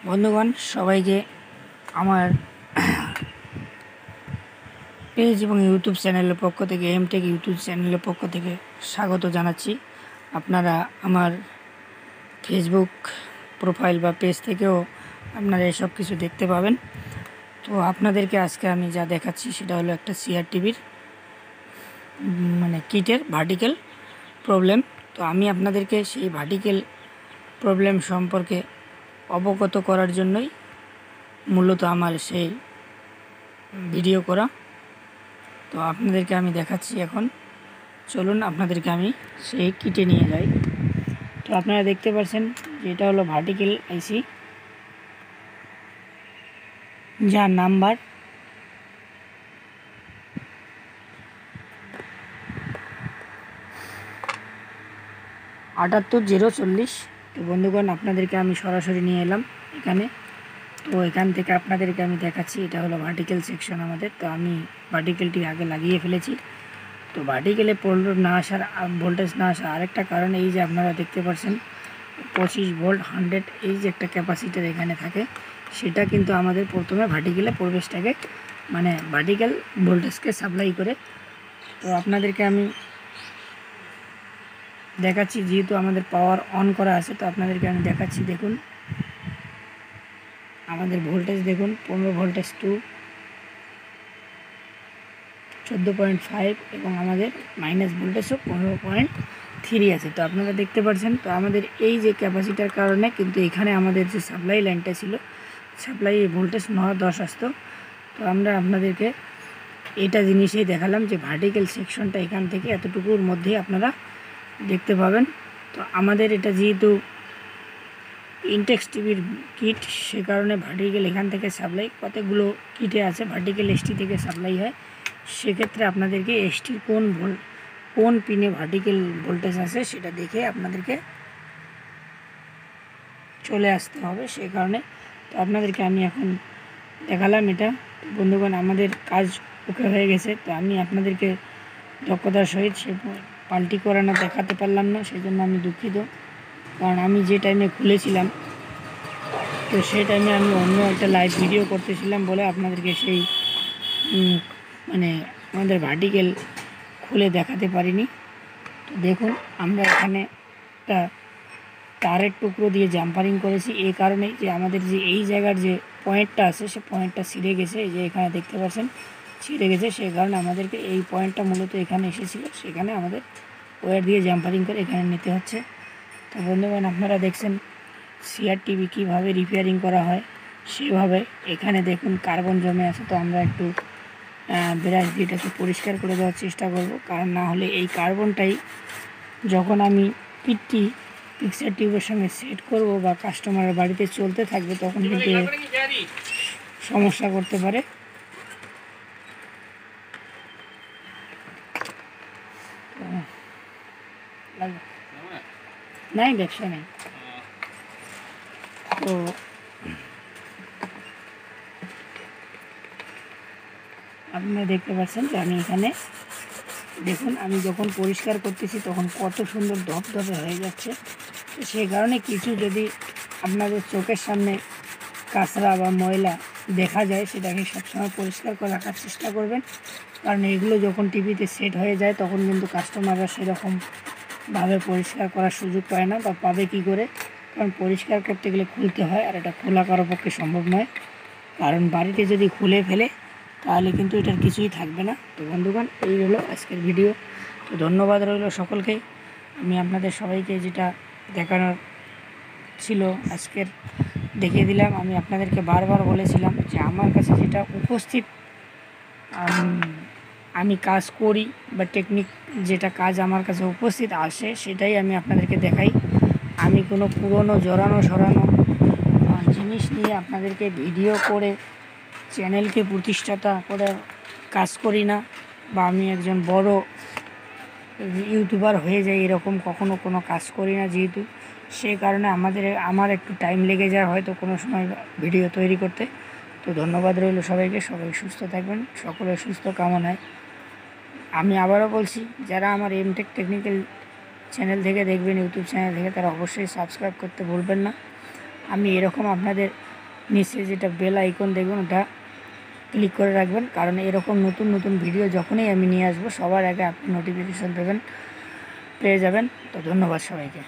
বন্ধুগণ, সবাইকে আমার পেজ এবং ইউটিউব চ্যানেলের পক্ষ থেকে এমটেক ইউটিউব চ্যানেলের পক্ষ থেকে স্বাগত জানাচ্ছি। আপনারা আমার ফেসবুক প্রোফাইল বা পেজ থেকেও আপনারা এসব কিছু দেখতে পাবেন। তো আপনাদেরকে আজকে আমি যা দেখাচ্ছি সেটা হলো একটা CRTV কিটের ভার্টিক্যাল প্রবলেম। তো আমি আপনাদেরকে সেই ভার্টিক্যাল প্রবলেম সম্পর্কে অবগত করার জন্যই মূলত আমার সেই ভিডিও করা। তো আপনাদেরকে আমি দেখাচ্ছি। এখন চলুন আপনাদেরকে আমি সেই কিটে নিয়ে যাই। তো আপনারা দেখতে পাচ্ছেন যে এটা হলো ভার্টিক্যাল আইসি, যার নাম্বার 78040। তো বন্ধুগণ, আপনাদেরকে আমি সরাসরি নিয়ে এলাম এখানে। তো এখান থেকে আপনাদেরকে আমি দেখাচ্ছি এটা হলো ভার্টিক্যাল সেকশন আমাদের। তো আমি ভার্টিক্যালটি আগে লাগিয়ে ফেলেছি। তো ভার্টিক্যালে ভোল্টেজ না আসা আরেকটা কারণ এই যে আপনারা দেখতে পাচ্ছেন 25 ভোল্ট 100 এই যে একটা ক্যাপাসিটার এখানে থাকে, সেটা কিন্তু আমাদের প্রথমে ভার্টিক্যালে প্রবেশটাকে ভার্টিক্যাল ভোল্টেজকে সাপ্লাই করে। তো আপনাদেরকে আমি দেখাচ্ছি, যেহেতু আমাদের পাওয়ার অন করা আছে, তো আপনাদেরকে আমি দেখাচ্ছি। দেখুন আমাদের ভোল্টেজ দেখুন 15 ভোল্টেজ টু 14.5 এবং আমাদের মাইনাস ভোল্টেজও 15.3 আছে। তো আপনারা দেখতে পাচ্ছেন। তো আমাদের এই যে ক্যাপাসিটার কারণে কিন্তু এখানে আমাদের যে সাপ্লাই লাইনটা ছিল, সাপ্লাই ভোল্টেজ 9-10 আসতো। তো আমরা আপনাদেরকে এটা জিনিসই দেখালাম যে ভার্টিক্যাল সেকশনটা এখান থেকে এতটুকুর মধ্যেই আপনারা দেখতে পাবেন। তো আমাদের এটা যেহেতু ইনটেক্স টিভির কিট, সে কারণে ভার্টিক্যাল এখান থেকে সাপ্লাই কতগুলো কিটে আছে ভার্টিক্যাল ST থেকে সাপ্লাই হয়। সেক্ষেত্রে আপনাদেরকে STর কোন পিনে ভার্টিক্যাল ভোল্টেজ আছে সেটা দেখে আপনাদেরকে চলে আসতে হবে। সে কারণে তো আপনাদেরকে আমি এখন দেখালাম এটা। বন্ধুগণ, আমাদের কাজ ওকে হয়ে গেছে। তো আমি আপনাদেরকে দক্ষতার সহিত সে পাল্টি করানো দেখাতে পারলাম না, সেই জন্য আমি দুঃখিত। কারণ আমি যে টাইমে খুলেছিলাম, তো সেই টাইমে আমি অন্য একটা লাইভ ভিডিও করতেছিলাম বলে আপনাদেরকে সেই আমাদের ভার্টিক্যাল খুলে দেখাতে পারিনি। তো দেখুন, আমরা এখানে একটা তারের টুকরো দিয়ে জাম্পারিং করেছি এই কারণে যে আমাদের যে এই জায়গার যে পয়েন্টটা আছে সে পয়েন্টটা ছিঁড়ে গেছে। এই যে এখানে দেখতে পাচ্ছেন ছিঁড়ে গেছে, সেই কারণে আমাদেরকে এই পয়েন্টটা মূলত এখানে এসেছিল, সেখানে আমাদের ওয়্যার দিয়ে জাম্পারিং করে এখানে নিতে হচ্ছে। তো বন্ধুগণ, আপনারা দেখছেন CRTV কীভাবে রিপেয়ারিং করা হয়, সেভাবে এখানে দেখুন কার্বন জমে আছে। তো আমরা একটু ব্রাশ দিয়ে এটাকে পরিষ্কার করে দেওয়ার চেষ্টা করব, কারণ না হলে এই কার্বনটাই যখন আমি কিটটি পিক্সার টিউবের সঙ্গে সেট করব বা কাস্টমারের বাড়িতে চলতে থাকবে, তখন কিন্তু সমস্যা করতে পারে। নাই, ব্যবসা নেই। তো আপনারা দেখতে পাচ্ছেন যে আমি এখানে দেখুন, আমি যখন পরিষ্কার করতেছি তখন কত সুন্দর ধপধপে হয়ে যাচ্ছে। তো সেই কারণে কিছু যদি আপনাদের চোখের সামনে কাঁচরা বা ময়লা দেখা যায়, সেটাকে সবসময় পরিষ্কার করে রাখার চেষ্টা করবেন। কারণ এগুলো যখন টিভিতে সেট হয়ে যায় তখন কিন্তু কাস্টমাররা সেরকমভাবে পরিষ্কার করার সুযোগ পায় না, বা পাবে কী করে? কারণ পরিষ্কার করতে গেলে খুলতে হয়, আর এটা খোলা কারো পক্ষে সম্ভব নয়। কারণ বাড়িতে যদি খুলে ফেলে তাহলে কিন্তু এটার কিছুই থাকবে না। তো বন্ধুগণ, এই হলো আজকের ভিডিও। তো ধন্যবাদ রইল সকলকে। আমি আপনাদের সবাইকে যেটা দেখানোর ছিল আজকের দেখিয়ে দিলাম। আমি আপনাদেরকে বারবার বলেছিলাম যে আমার কাছে যেটা উপস্থিত আমি কাজ করি বা টেকনিক যেটা কাজ আমার কাছে উপস্থিত আসে সেটাই আমি আপনাদেরকে দেখাই। আমি কোনো পুরনো জড়ানো সরানো জিনিস নিয়ে আপনাদেরকে ভিডিও করে চ্যানেলকে প্রতিষ্ঠাতা করে কাজ করি না, বা আমি একজন বড় ইউটিউবার হয়ে যাই এরকম কখনো কোনো কাজ করি না। যেহেতু সেই কারণে আমার একটু টাইম লেগে যায় হয়তো কোনো সময় ভিডিও তৈরি করতে। তো ধন্যবাদ রইল সবাইকে। সবাই সুস্থ থাকবেন, সকলের সুস্থ কামনায়। আমি আবারও বলছি, যারা আমার এমটেক টেকনিক্যাল চ্যানেল থেকে দেখবেন, ইউটিউব চ্যানেল থেকে, তারা অবশ্যই সাবস্ক্রাইব করতে ভুলবেন না। আমি এরকম আপনাদের নিচে যেটা বেল আইকন দেখবেন ওটা ক্লিক করে রাখবেন, কারণ এরকম নতুন নতুন ভিডিও যখনই আমি নিয়ে আসবো সবার আগে আপনি নোটিফিকেশান পেয়ে যাবেন। তো ধন্যবাদ সবাইকে।